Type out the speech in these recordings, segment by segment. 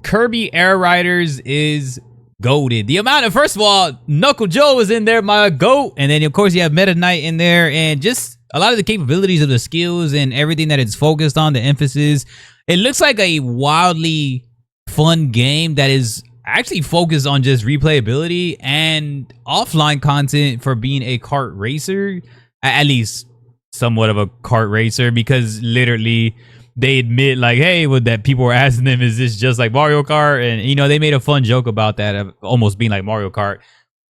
Kirby Air Riders is goated. The amount of, first of all, Knuckle Joe was in there, my goat. And then, of course, you have Meta Knight in there. And just a lot of the capabilities of the skills and everything that it's focused on, the emphasis. It looks like a wildly fun game that is actually focused on just replayability and offline content for being a kart racer. At least somewhat of a kart racer, because literally they admit like, hey, what that people were asking them, is this just like Mario Kart? And you know, they made a fun joke about that, of almost being like Mario Kart.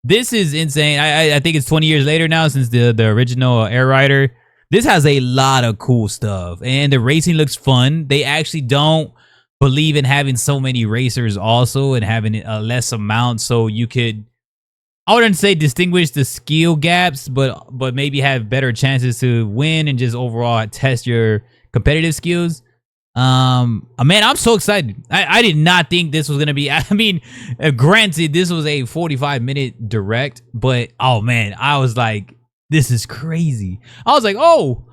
This is insane. I think it's 20 years later now since the original Air Rider. This has a lot of cool stuff, and the racing looks fun. They actually don't believe in having so many racers also, and having a less amount, so you could, I wouldn't say distinguish the skill gaps, but maybe have better chances to win and just overall test your competitive skills. Man, I'm so excited. I did not think this was gonna be, I mean, granted, this was a 45-minute direct, but oh man, I was like, this is crazy. I was like, oh,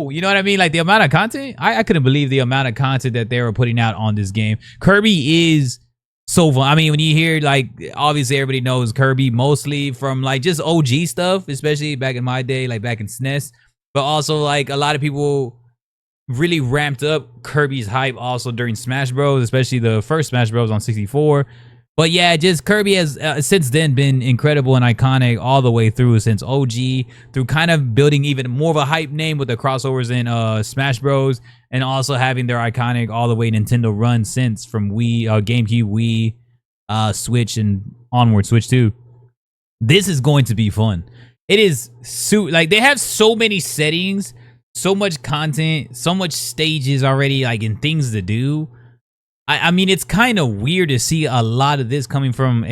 you know what I mean? Like the amount of content, I couldn't believe the amount of content that they were putting out on this game. Kirby is so fun. I mean, when you hear, like, obviously everybody knows Kirby mostly from like just OG stuff, especially back in my day, like back in SNES, but also like a lot of people really ramped up Kirby's hype also during Smash Bros, especially the first Smash Bros on 64. But yeah, just Kirby has since then been incredible and iconic all the way through, since OG, through kind of building even more of a hype name with the crossovers in Smash Bros, and also having their iconic all the way Nintendo run since, from Wii, GameCube, Wii, Switch, and onward, Switch 2. This is going to be fun. It is like they have so many settings, so much content, so much stages already, like, and things to do. I mean, it's kind of weird to see a lot of this coming from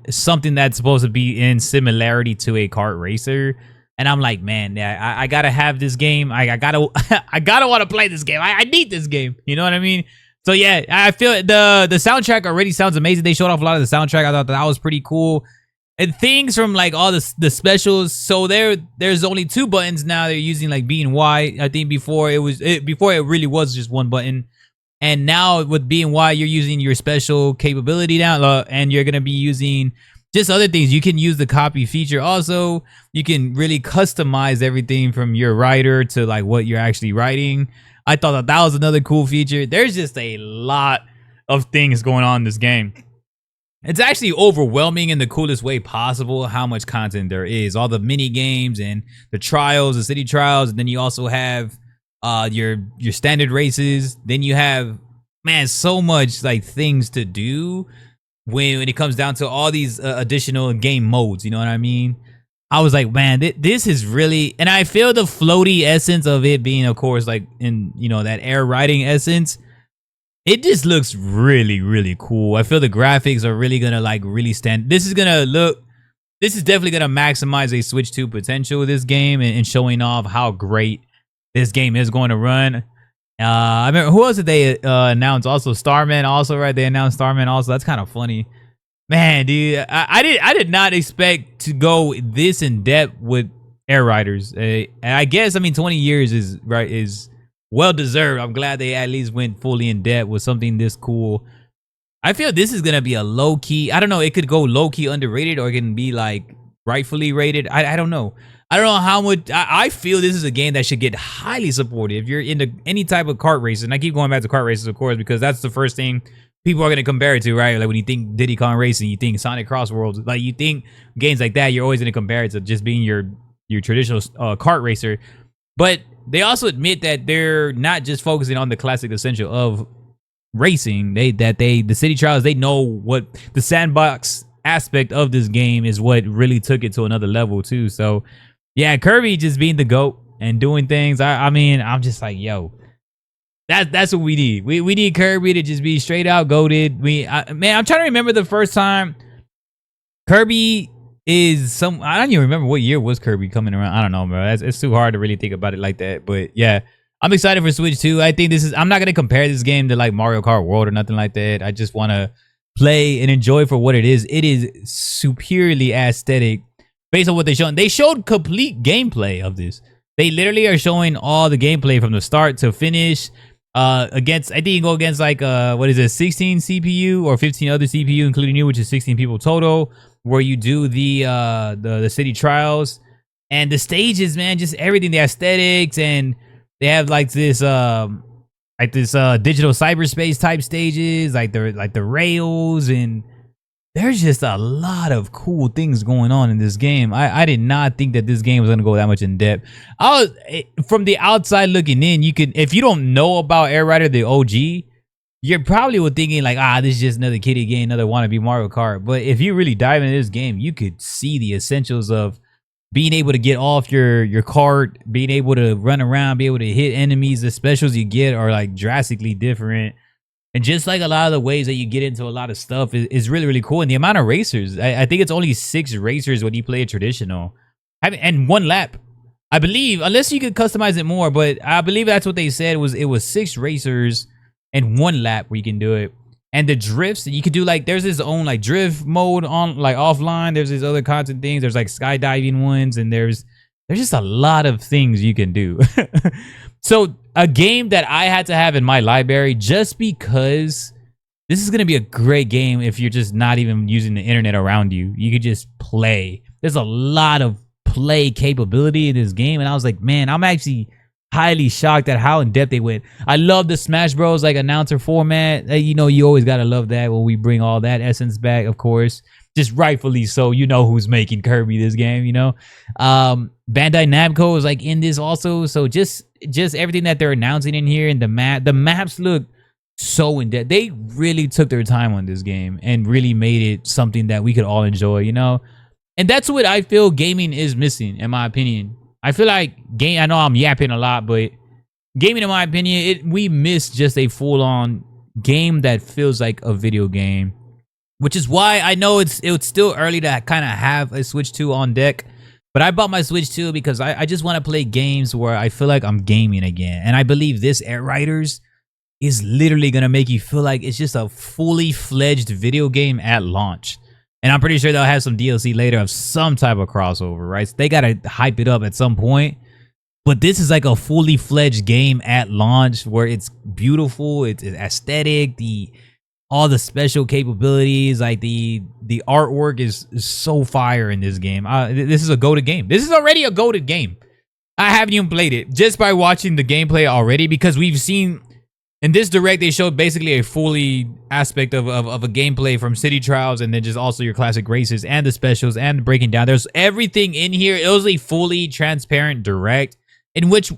something that's supposed to be in similarity to a kart racer. And I'm like, man, I gotta have this game. I gotta want to play this game. I need this game. You know what I mean? So yeah, I feel the soundtrack already sounds amazing. They showed off a lot of the soundtrack. I thought that was pretty cool. And things from like all the specials. So there's only 2 buttons now. They're using like B and Y. I think before it really was just 1 button. And now with B and Y, you're using your special capability now, and you're gonna be using just other things. You can use the copy feature also. You can really customize everything from your rider to like what you're actually riding. I thought that was another cool feature. There's just a lot of things going on in this game. It's actually overwhelming in the coolest way possible how much content there is. All the mini games and the trials, the city trials, and then you also have your standard races. Then you have, man, so much like things to do when it comes down to all these additional game modes. You know what I mean? I was like, man, this is really, and I feel the floaty essence of it being, of course, like in, you know, that air riding essence. It just looks really, really cool. I feel the graphics are really gonna like really stand. This is definitely gonna maximize a Switch 2 potential with this game, and showing off how great this game is going to run. I remember, who else did they announce? Also Starman, also, right? They announced Starman also. That's kind of funny. Man, dude, I did not expect to go this in depth with Air Riders. And I guess, I mean, 20 years is well deserved. I'm glad they at least went fully in depth with something this cool. I feel this is gonna be a low key. I don't know. It could go low key underrated, or it can be like rightfully rated. I don't know. I don't know how much. I feel this is a game that should get highly supported if you're into any type of kart racing. And I keep going back to kart races, of course, because that's the first thing people are going to compare it to, right? Like when you think Diddy Kong Racing, you think Sonic Cross Worlds. Like you think games like that, you're always going to compare it to just being your traditional kart racer. But they also admit that they're not just focusing on the classic essential of racing. The city trials, they know what the sandbox aspect of this game is, what really took it to another level too. So yeah, Kirby just being the GOAT and doing things. I mean, I'm just like, yo, that's what we need. We need Kirby to just be straight out goated. Man, I'm trying to remember the first time Kirby is I don't even remember what year was Kirby coming around. I don't know, bro. It's too hard to really think about it like that. But yeah, I'm excited for Switch 2. I think I'm not gonna compare this game to like Mario Kart World or nothing like that. I just want to play and enjoy for what it is. It is superiorly aesthetic based on what they showed. They showed complete gameplay of this. They literally are showing all the gameplay from the start to finish. Against, I think you go against like what is it, 16 CPU or 15 other CPU, including you, which is 16 people total, where you do the city trials and the stages, man, just everything, the aesthetics, and they have like this digital cyberspace type stages, like the rails, and there's just a lot of cool things going on in this game. I did not think that this game was going to go that much in depth. From the outside looking in, you could, if you don't know about Air Rider, the OG, you're probably thinking like, this is just another kiddie game, another wannabe Mario Kart. But if you really dive into this game, you could see the essentials of being able to get off your cart, being able to run around, be able to hit enemies. The specials you get are like drastically different. And just like a lot of the ways that you get into a lot of stuff is really, really cool. And the amount of racers, I think it's only 6 racers when you play a traditional. And 1 lap, I believe, unless you could customize it more. But I believe that's what they said, was it was 6 racers and 1 lap where you can do it. And the drifts, you could do like, there's his own like drift mode on like offline. There's these other content things. There's like skydiving ones, and there's just a lot of things you can do. So a game that I had to have in my library, just because this is going to be a great game if you're just not even using the internet around you. You could just play. There's a lot of play capability in this game. And I was like, man, I'm actually highly shocked at how in depth they went. I love the Smash Bros. Like announcer format. You know, you always got to love that when we bring all that essence back, of course. Just rightfully so. You know who's making Kirby this game, you know. Bandai Namco is like in this also. So just everything that they're announcing in here, and the maps look so in depth. They really took their time on this game and really made it something that we could all enjoy, you know. And that's what I feel gaming is missing, in my opinion. I feel like I know I'm yapping a lot, but gaming, in my opinion, we miss just a full-on game that feels like a video game. Which is why I know it's still early to kind of have a Switch 2 on deck. But I bought my Switch 2 because I just want to play games where I feel like I'm gaming again. And I believe this Air Riders is literally going to make you feel like it's just a fully fledged video game at launch. And I'm pretty sure they'll have some DLC later of some type of crossover, right? So they got to hype it up at some point. But this is like a fully fledged game at launch where it's beautiful, it's aesthetic, all the special capabilities, like the artwork is so fire in this game. This is a goated game. This is already a goated game. I haven't even played it just by watching the gameplay already, because we've seen in this direct they showed basically a fully aspect of a gameplay from city trials, and then just also your classic races and the specials and the breaking down. There's everything in here. It was a fully transparent direct, in which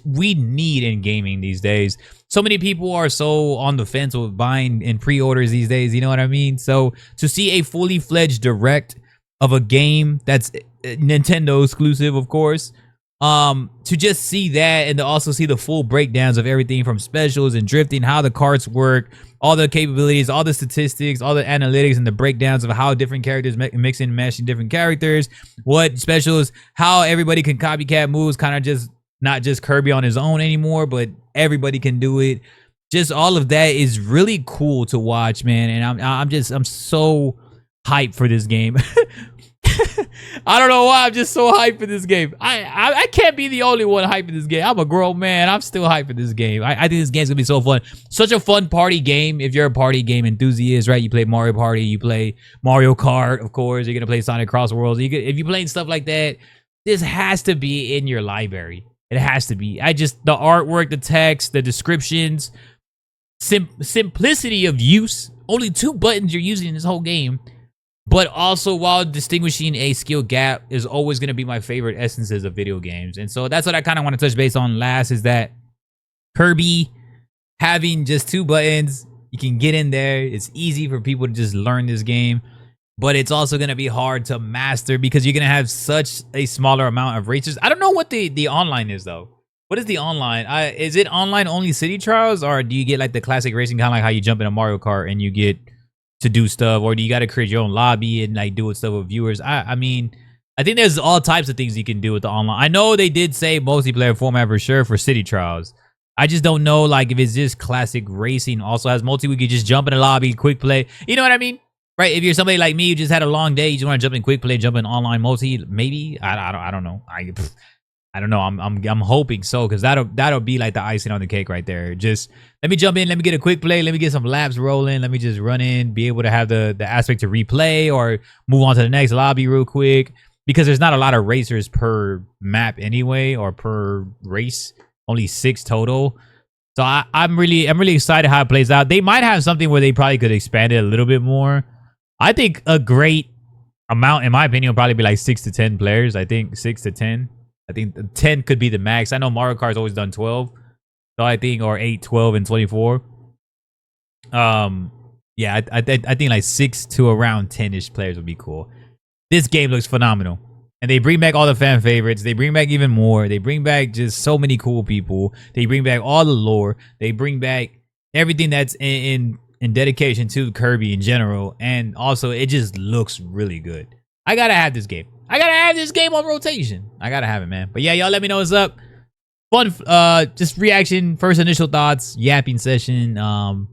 we need in gaming these days. So many people are so on the fence with buying in pre-orders these days, you know what I mean? So to see a fully fledged direct of a game that's Nintendo exclusive, of course, to just see that, and to also see the full breakdowns of everything from specials and drifting, how the carts work, all the capabilities, all the statistics, all the analytics, and the breakdowns of how different characters mix and mesh in different characters, what specials, how everybody can copycat moves, kind of just not just Kirby on his own anymore, but everybody can do it. Just all of that is really cool to watch, man. And I'm so hyped for this game. I don't know why I'm just so hyped for this game. I can't be the only one hyping this game. I'm a grown man. I'm still hyped for this game. I think this game's gonna be so fun. Such a fun party game. If you're a party game enthusiast, right? You play Mario Party, you play Mario Kart, of course. You're gonna play Sonic Cross Worlds. If you're playing stuff like that, this has to be in your library. It has to be. The artwork, the text, the descriptions, simplicity of use. Only 2 buttons you're using in this whole game. But also, while distinguishing a skill gap is always going to be my favorite essences of video games. And so that's what I kind of want to touch base on last, is that Kirby having just 2 buttons, you can get in there. It's easy for people to just learn this game. But it's also going to be hard to master because you're going to have such a smaller amount of racers. I don't know what the online is, though. What is the online? Is it online only city trials, or do you get like the classic racing, kind of like how you jump in a Mario Kart and you get to do stuff, or do you got to create your own lobby and like do it stuff with viewers? I mean, I think there's all types of things you can do with the online. I know they did say multiplayer format for sure for city trials. I just don't know like if it's just classic racing also has multi. We could just jump in a lobby, quick play. You know what I mean? Right? If you're somebody like me, you just had a long day, you just want to jump in quick play, jump in online multi, maybe. I don't know. I don't know. I'm hoping so, because that'll be like the icing on the cake right there. Just let me jump in. Let me get a quick play. Let me get some laps rolling. Let me just run in, be able to have the aspect to replay or move on to the next lobby real quick, because there's not a lot of racers per map anyway, or per race. Only 6 total. So I'm really excited how it plays out. They might have something where they probably could expand it a little bit more. I think a great amount, in my opinion, will probably be like 6 to 10 players. I think 6 to 10. I think 10 could be the max. I know Mario Kart's always done 12. So I think, or 8, 12, and 24. Yeah, I think like 6 to around 10-ish players would be cool. This game looks phenomenal. And they bring back all the fan favorites. They bring back even more. They bring back just so many cool people. They bring back all the lore. They bring back everything that's in dedication to Kirby in general. And also, it just looks really good. I gotta have this game. I gotta have this game on rotation. I gotta have it, man. But yeah, y'all let me know what's up. Fun, just reaction, first initial thoughts, yapping session,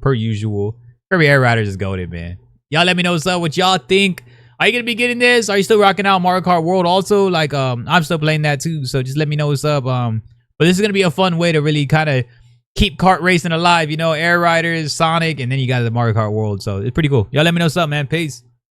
per usual. Kirby Air Riders is goated, man. Y'all let me know what's up, what y'all think. Are you gonna be getting this? Are you still rocking out Mario Kart World also? Like, I'm still playing that too, so just let me know what's up. But this is gonna be a fun way to really kind of keep kart racing alive, you know, Air Riders, Sonic, and then you got the Mario Kart World, so it's pretty cool. Y'all let me know what's up, man. Peace.